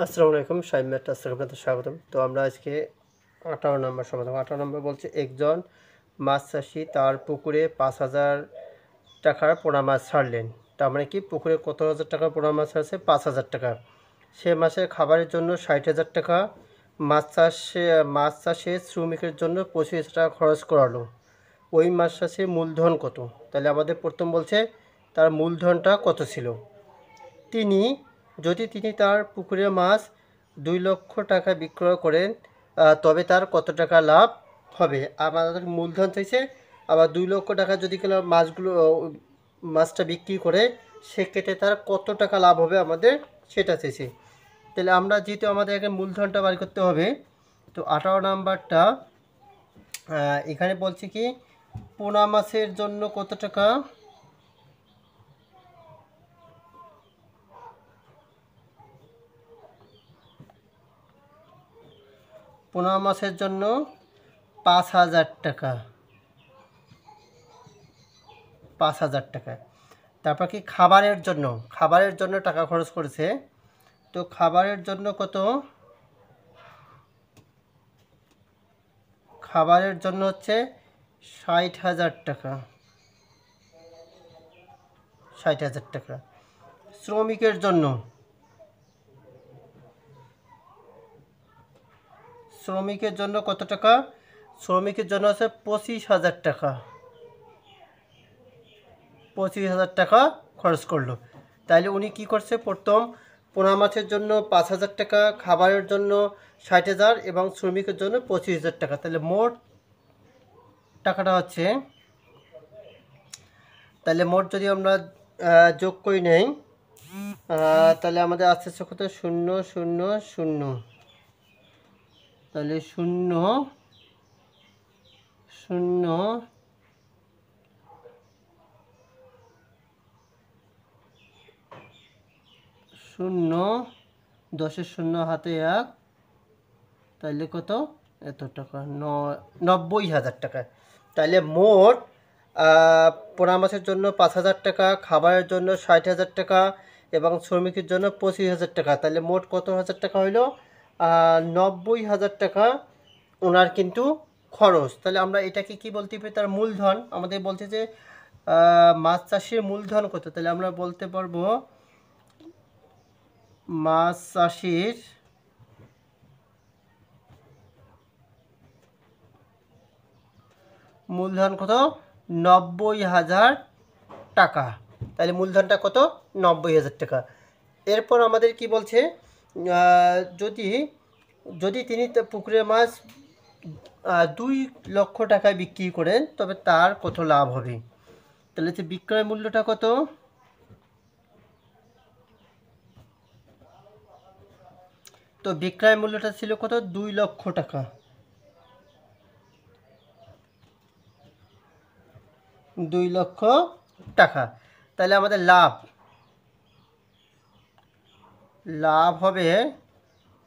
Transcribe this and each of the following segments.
আসসালামু আলাইকুম, শাইম ম্যাথ ক্লাসে আপনাদের স্বাগতম। তো আমরা আজকে 18 নম্বর সমাধান। 18 নম্বর বলছে একজন মাছ চাষি তার পুকুরে 5,000 টাকার পোনা মাছ ছাড়লেন। তার মানে কি পুকুরে কত হাজার টাকার পোনা মাছ আছে? 5,000 টাকা। সে মাসে খাবারের জন্য 60,000 টাকা, মাছ চাষে শ্রমিকের জন্য 25,000 টাকা খরচ করালো। ওই মাছ চাষে মূলধন কত? তাহলে আমাদের প্রথম বলছে তার মূলধনটা কত ছিল। যদি তিনি তার পুকুরে মাছ 2,00,000 টাকা বিক্রয় করেন, তবে তার কত টাকা লাভ হবে? আমাদের মূলধন চাইছে, আবার 2,00,000 টাকা যদি কিনা মাছটা বিক্রি করে, সেক্ষেত্রে তার কত টাকা লাভ হবে আমাদের সেটা চাইছে। তাহলে আমরা যেহেতু আমাদের আগে মূলধনটা বার করতে হবে, তো 18 নাম্বারটা এখানে বলছে কি পোনা মাছের জন্য কত টাকা? পোনা মাছের জন্য 5,000 টাকা। 5,000 টাকা। তারপর কি খাবারের জন্য টাকা খরচ করেছে। তো খাবারের জন্য কত? খাবারের জন্য হচ্ছে 60,000 টাকা। 60,000 টাকা। শ্রমিকের জন্য কত টাকা? শ্রমিকের জন্য আছে 25,000 টাকা। 25,000 টাকা খরচ করলো। তাইলে উনি কি করছে? প্রথম পোনা মাছের জন্য 5,000 টাকা, খাবারের জন্য 60,000 এবং শ্রমিকের জন্য 25,000 টাকা। তাহলে মোট টাকাটা হচ্ছে, তাহলে মোট যদি আমরা যোগ করে নেই, তাহলে আমাদের আস্তে আস্তে কত? 0 0 0। তাহলে 0 0 0, 10-এর 0 হাতে 1, তাহলে কত? এত টাকা, 90,000 টাকা। তাহলে মোট পোনা মাছের জন্য 5,000 টাকা, খাবারের জন্য 60,000 টাকা এবং শ্রমিকের জন্য 25,000 টাকা। তাহলে মোট কত হাজার টাকা হইল? 90,000 টাকা ওনার কিন্তু খরচ। তাহলে আমরা এটাকে কি বলতে পারি? তার মূলধন। আমাদের বলছে যে মাছ চাষের মূলধন কত? তাহলে আমরা বলতে পারবো মাছ চাষির মূলধন কত? 90,000 টাকা। তাহলে মূলধনটা কত? 90,000 টাকা। এরপর আমাদের কি বলছে? যদি তিনি পুকুরে মাছ 2,00,000 টাকায় বিক্রি করেন, তবে তার কত লাভ হবে? তাহলে হচ্ছে বিক্রয় মূল্যটা কত? তো বিক্রয় মূল্যটা ছিল কত? 2,00,000 টাকা। 2,00,000 টাকা। তাহলে আমাদের লাভ হবে,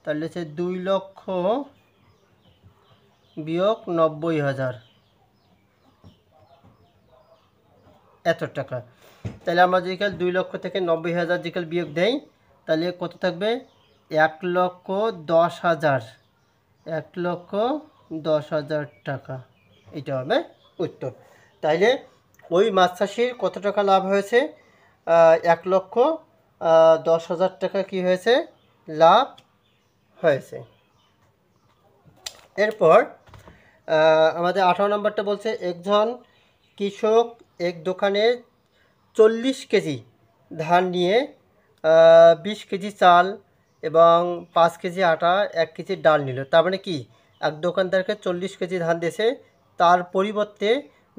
তাহলে হচ্ছে 2,00,000 বিয়োগ 90,000, এত টাকা। তাহলে আমরা যদি 2,00,000 থেকে 90,000 যদি বিয়োগ দেই, তাহলে কত থাকবে? 1,10,000। 1,10,000 টাকা। এটা হবে উত্তর। তাইলে ওই মাছ চাষির কত টাকা লাভ হয়েছে? 1,10,000 টাকা কি হয়েছে? লাভ হয়েছে। এরপর আমাদের 18 নম্বরটা বলছে একজন কৃষক এক দোকানে 40 কেজি ধান নিয়ে 20 কেজি চাল এবং 5 কেজি আটা, 1 কেজি ডাল নিল। তার মানে কি এক দোকানদারকে 40 কেজি ধান দিয়েছে, তার পরিবর্তে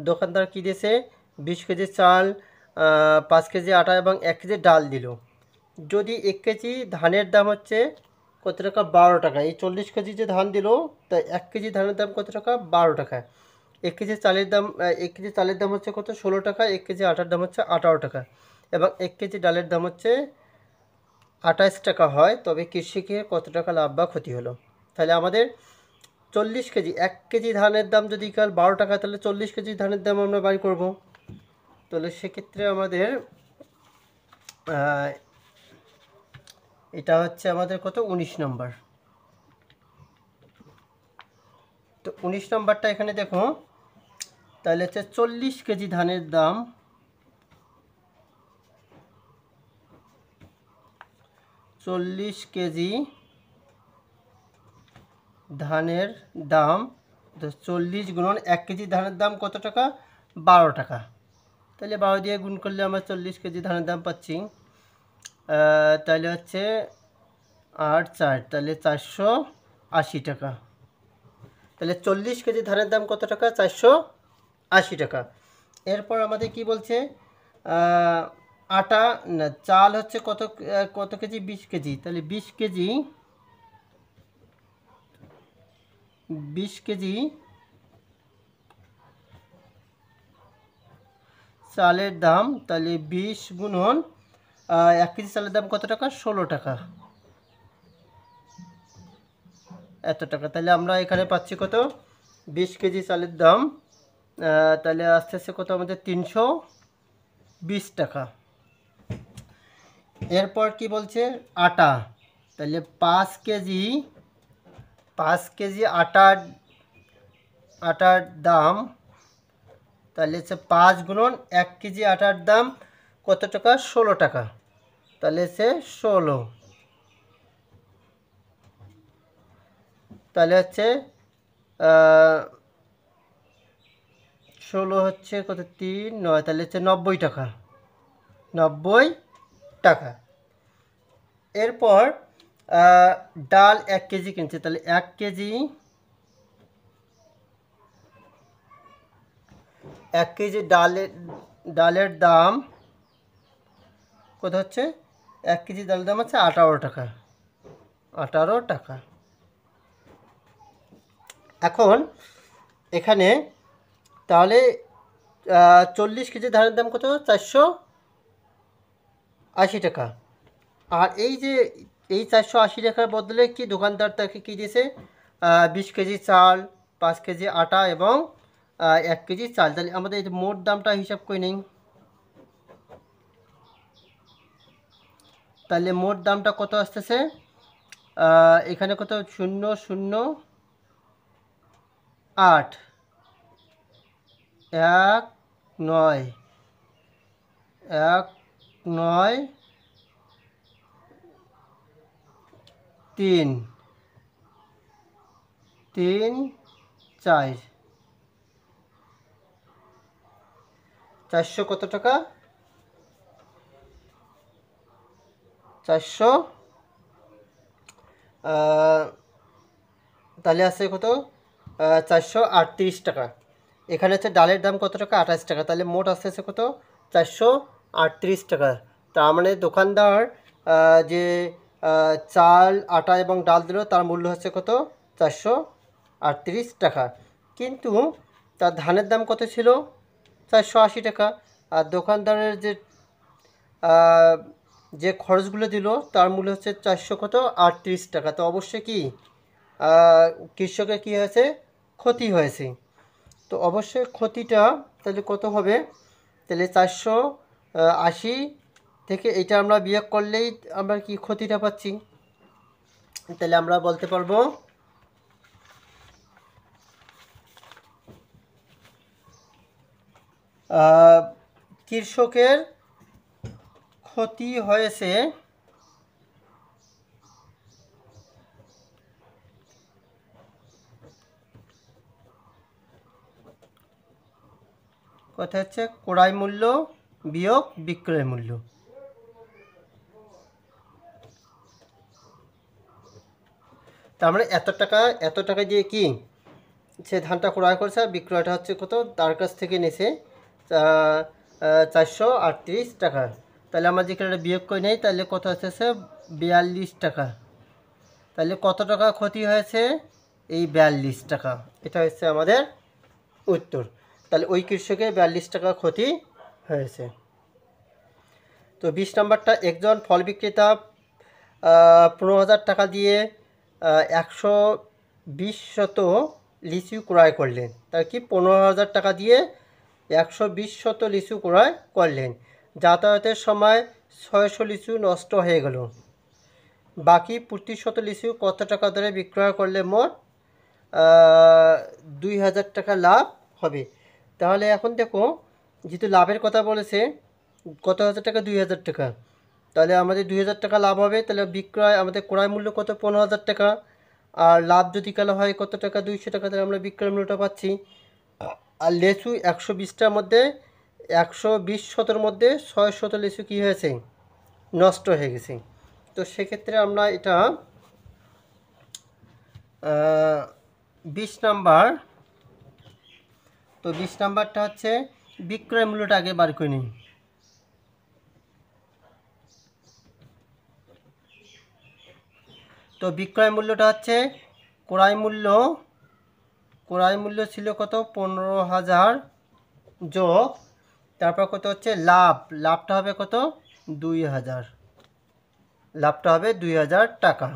দোকানদার কী দিয়েছে? 20 কেজি চাল, 5 কেজি আটা এবং 1 কেজি ডাল দিল। যদি 1 কেজি ধানের দাম হচ্ছে কত টাকা? 12 টাকা। এই 40 কেজি যে ধান দিল, তাই 1 কেজি ধানের দাম কত টাকা? 12 টাকা। 1 কেজি চালের দাম হচ্ছে কত? 16 টাকা। 1 কেজি আটার দাম হচ্ছে 18 টাকা এবং 1 কেজি ডালের দাম হচ্ছে 28 টাকা হয়। তবে কৃষকের কত টাকা লাভ বা ক্ষতি হলো? তাহলে আমাদের 40 কেজি, 1 কেজি ধানের দাম যদি কাল 12 টাকা, তাহলে 40 কেজি ধানের দাম আমরা বাড়ি করব। তাহলে সেক্ষেত্রে আমাদের এটা হচ্ছে আমাদের কত 19 নম্বর। তো 19 নম্বরটা এখানে দেখো, তাহলে হচ্ছে 40 কেজি ধানের দাম, 40 কেজি ধানের দাম, তো 40 গুণন 1 কেজি ধানের দাম কত টাকা? 12 টাকা। তাহলে 12 দিয়ে গুণ করলে আমরা 40 কেজি ধানের দাম পাচ্ছি। তাহলে হচ্ছে 8 4, তাহলে 480 টাকা। তাহলে 40 কেজি ধানের দাম কত টাকা? 480 টাকা। এরপর আমাদের কি বলছে, আটা না চাল হচ্ছে কত কত কেজি? 20 কেজি। তাহলে 20 কেজি, 20 কেজি চালের দাম, তাহলে 20 গুণন 1 কেজি চালের দাম কত টাকা? 16 টাকা, এত টাকা। তাহলে আমরা এখানে পাচ্ছি কত? 20 কেজি চালের দাম, তাহলে আস্তে আস্তে কত আমাদের? 320 টাকা। এরপর কি বলছে? আটা, তাহলে 5 কেজি আটার দাম, তাহলে হচ্ছে 5 গুণন 1 কেজি আটার দাম কত টাকা? 16 টাকা। তাহলে হচ্ছে 16, তাহলে হচ্ছে 16 হচ্ছে কত? 3 9, তাহলে হচ্ছে 90 টাকা, 90 টাকা। এরপর ডাল 1 কেজি কিনছে, তাহলে 1 কেজি ডালের দাম কত হচ্ছে? 1 কেজি ডালের দাম হচ্ছে 18 টাকা, 18 টাকা। এখন এখানে তাহলে 40 কেজি ধানের দাম কত? 480 টাকা। আর এই যে এই 480 টাকার বদলে কি দোকানদার তাকে কী দিয়েছে? 20 কেজি চাল, 5 কেজি আটা এবং 1 কেজি চাল। তাহলে আমাদের এই মোট দামটা হিসাব করে নেই। তাহলে মোট দামটা কত আসতেছে? এখানে কত? 008 19 3 4 400 কত টাকা? 400, তাহলে আছে কত? 438 টাকা। এখানে হচ্ছে ডালের দাম কত টাকা? 28 টাকা। তাহলে মোট আসতেছে কত? 438 টাকা। তার মানে দোকানদার যে চাল আটা এবং ডাল দিল তার মূল্য হচ্ছে কত? 438 টাকা। কিন্তু তার ধানের দাম কত ছিল? 480 টাকা। আর দোকানদারের যে খরচগুলো দিল তার মূল্য হচ্ছে 438 টাকা। তো অবশ্যই কি কৃষকের কী হয়েছে? ক্ষতি হয়েছে। তো অবশ্যই ক্ষতিটা তাহলে কত হবে? তাহলে 480 থেকে এটা আমরা বিয়োগ করলেই আমরা কি ক্ষতিটা পাচ্ছি। তাহলে আমরা বলতে পারবো কৃষকের ক্ষতি হয়েছে কথা হচ্ছে ক্রয় মূল্য বিয়োগ বিক্রয় মূল্য। তার মানে এত টাকা দিয়ে কি সে ধানটা ক্রয় করছে, আর বিক্রয়টা হচ্ছে কত? তার কাছ থেকে নিয়েছে 438 টাকা। তাহলে আমরা যেখানে বিয়োগ করে নেই তাহলে কত আসতেছে? 42 টাকা। তাহলে কত টাকা ক্ষতি হয়েছে? এই 42 টাকা। এটা হচ্ছে আমাদের উত্তর। তাহলে ওই কৃষকের 42 টাকা ক্ষতি হয়েছে। তো 20 নম্বরটা, একজন ফল বিক্রেতা 15,000 টাকা দিয়ে 120 শত লিচু ক্রয় করলেন। তার কি 15,000 টাকা দিয়ে 120 শত লিচু ক্রয় করলেন। যাতায়াতের সময় 600 লিচু নষ্ট হয়ে গেল। বাকি প্রতি শত লিচু কত টাকা দরে বিক্রয় করলে মোট 2000 টাকা লাভ হবে। তাহলে এখন দেখো, যেহেতু লাভের কথা বলেছে, কত হাজার টাকা, 2000 টাকা, তাহলে আমাদের 2000 টাকা লাভ হবে। তাহলে বিক্রয়, আমাদের ক্রয় মূল্য কত, 15,000 টাকা। আর লাভ যদি কালো হয় কত টাকা, 200 টাকা, তাহলে আমরা বিক্রয় মূল্যটা পাচ্ছি। আর লেচু 120টার মধ্যে 120 শতর মধ্যে 6 শত লিচু কী হয়েছে, নষ্ট হয়ে গেছে। তো সেক্ষেত্রে আমরা এটা 20 নাম্বার, তো 20 নাম্বারটা হচ্ছে বিক্রয় মূল্যটা আগে বার করে নিই। তো বিক্রয় মূল্যটা হচ্ছে ক্রয় মূল্য ছিল কত, 15,000 যোগ, তারপর কত হচ্ছে লাভটা হবে কত, 2000, লাভটা হবে 2000 টাকা।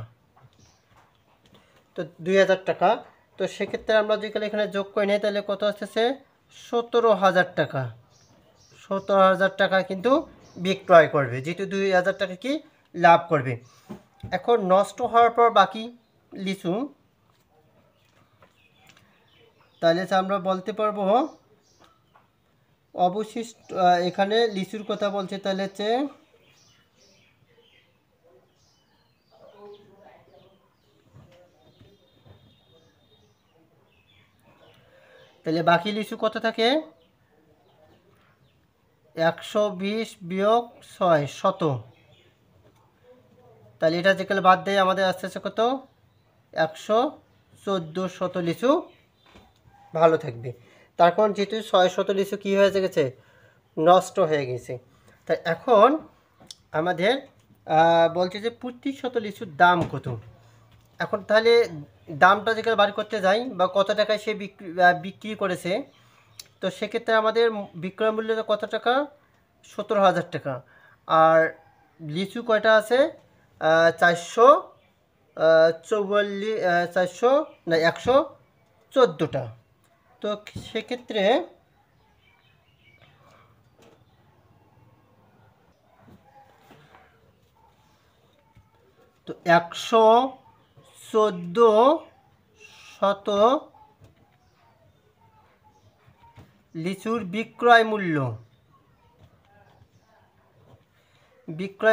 তো 2000 টাকা, তো সেক্ষেত্রে আমরা যদি এখানে যোগ করে নিই তাহলে কত আসতেছে, 17,000 টাকা। 17,000 টাকা কিন্তু বিক্রয় করবে, যেহেতু 2000 টাকা কি লাভ করবে। এখন নষ্ট হওয়ার পর বাকি লিচু, তাহলে আমরা বলতে পারবো অবশিষ্ট, এখানে লিচুর কথা বলছে, তাহলে হচ্ছে তাহলে বাকি লিচু কত থাকে, 120 বিয়োগ 6 শত, তাহলে এটা যেখানে বাদ দেয় আমাদের আস্তে আস্তে কত, 114 শত লিচু ভালো থাকবে। তারপর যেহেতু 6 শত লিচু কী হয়ে গেছে, নষ্ট হয়ে গেছে। তাই এখন আমাদের বলছে যে প্রতি শত লিচুর দাম কত। এখন তাহলে দামটা যেখানে বার করতে যাই, বা কত টাকায় সে বিক্রি করেছে, তো সেক্ষেত্রে আমাদের বিক্রয় মূল্য কত টাকা, 17,000 টাকা। আর লিচু কয়টা আছে, 114টা। তো সেক্ষেত্রে তো 114 শত লিচুর বিক্রয়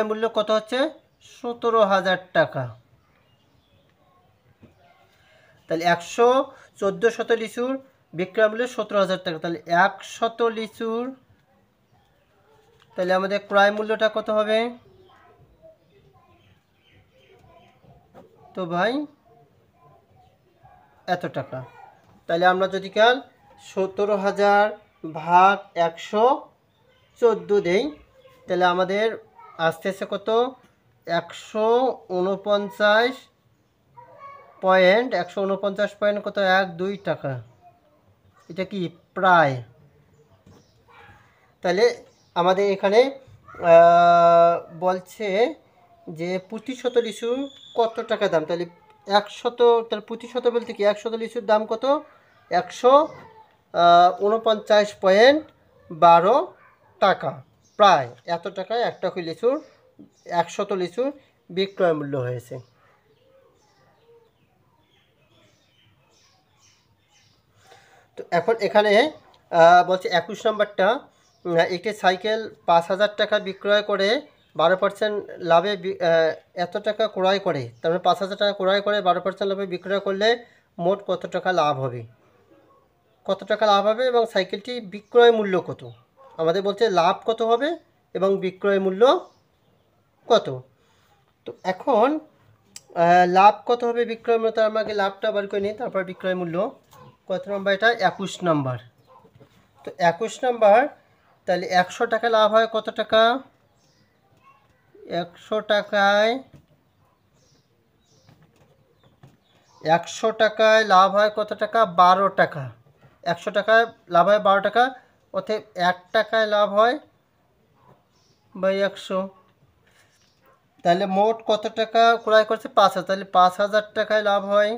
মূল্য কত হচ্ছে, 17,000 টাকা। তাহলে 114 শত লিচুর বিক্রয় মূল্য 17,000 টাকা। তাহলে 100 লিচুর, তাহলে আমাদের ক্রয় মূল্যটা কত হবে, তো ভাই এত টাকা। তাহলে আমরা যদি কাল 17,000 ভাগ 114 দেই, তাহলে আমাদের আস্তে আস্তে কত, 149 পয়েন্ট কত, 1-2 টাকা, এটা কি প্রায়। তাহলে আমাদের এখানে বলছে যে প্রতি শত লিচু কত টাকা দাম, তাহলে 100, তাহলে প্রতি শত বলতে কি 100 লিচুর দাম কত, 149.12 টাকা, প্রায় এত টাকায় একটা লিচুর, 100 লিচুর বিক্রয় মূল্য হয়েছে। তো এখন এখানে বলছে 21 নম্বরটা, একটি সাইকেল 5,000 টাকা বিক্রয় করে 12% লাভে এত টাকা ক্রয় করে, তারপরে 5,000 টাকা ক্রয় করে 12% লাভে বিক্রয় করলে মোট কত টাকা লাভ হবে, এবং সাইকেলটি বিক্রয় মূল্য কত। আমাদের বলছে লাভ কত হবে এবং বিক্রয় মূল্য কত। তো এখন লাভ কত হবে, বিক্রয় মূল্য, তার আমাকে লাভটা বার করে নিই, তারপর বিক্রয় মূল্য কত নম্বর, এটা 21 নম্বর। তো 21 নম্বর, তাহলে 100 টাকা লাভ হয় কত টাকা, 100 টাকায় লাভ হয় কত টাকা, 12 টাকা। 100 টাকায় লাভ হয় 12 টাকা, অর্থাৎ 1 টাকায় লাভ হয় বাই 100। তাহলে মোট কত টাকা ক্রয় করছে, 5,000, তাহলে 5,000 টাকায় লাভ হয়।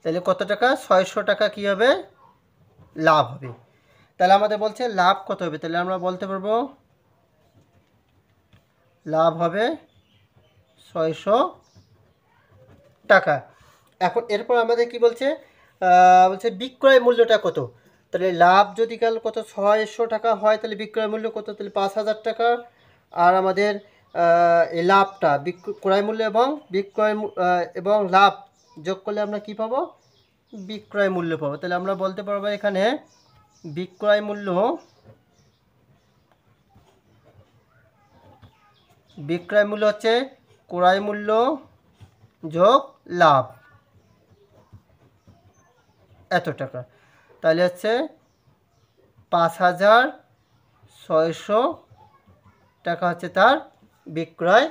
তাহলে কত টাকা? 600 টাকা কী হবে? লাভ হবে। তাহলে আমাদের বলছে লাভ কত হবে, তাহলে আমরা বলতে পারবো লাভ হবে 600 টাকা। এখন এরপর আমাদের কি বলছে? বলছে বিক্রয় মূল্যটা কত। তাহলে লাভ যদি কাল কত 600 টাকা হয়, তাহলে বিক্রয় মূল্য কত? তাহলে 5000 টাকা। আর আমাদের এই লাভটা ক্রয় মূল্য এবং এবং লাভ যোগ করলে আমরা কি পাবো? বিক্রয় মূল্য পাবো। তাহলে আমরা বলতে পারবো এখানে বিক্রয় মূল্য হচ্ছে ক্রয় মূল্য যোগ লাভ এত টাকা। তাহলে হচ্ছে 5600 টাকা হচ্ছে তার বিক্রয়